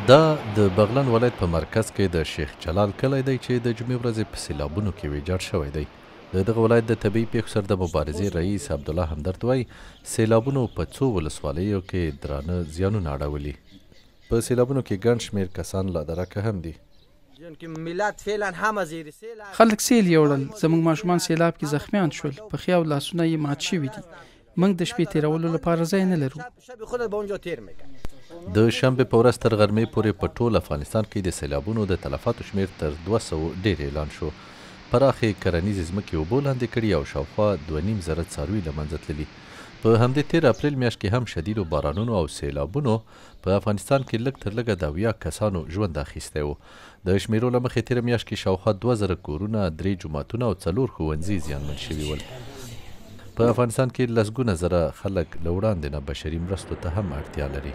دا د بغلان ولایت په مرکز کې د شیخ جلال کلی دی چې د جمعې ورځې په سیلابونو کې ویجاړ شوی دی. د دغه ولایت د طبیعي پیښو سره د مبارزې رئیس عبدالله همدرد وایي سیلابونو په څو ولسوالیو کې درانه زیانونه اړولي. په سیلابونو کې ګڼ شمېر کسان لا درکه هم دي. خلک سیل یوړل، زموږ ماشومان سیلاب کې زخمیان شول، پښې او لاسونه یې مات شوي دي. موږ د شپې تیرولو لپاره ځای نه لرو. د شنبې په ورځ تر غرمې پورې په ټول افغانستان کې د سیلابونو د تلفاتو شمېر تر 200 ډېر اعلان شو. پراخې کرنیزې ځمکې اوبو لاندې کړي او شاوخوا 2.5 زره څاروي له منځه تللي. په همدې 13 اپریل میاشت کې هم شدیدو بارانونو او سیلابونو په افغانستان کې لږ تر لږه 70 کسانو ژوند اخیستی و. د شمیرو له مخې تېره میاشت کې شاوخوا 2000 کورونه، 3 جوماتونه او 4 ښوونځي زیانمن شوي ول. په افغانستان کې لسګونه زره خلک له وړاندې نه بشري مرستو ته هم اړتیا لري.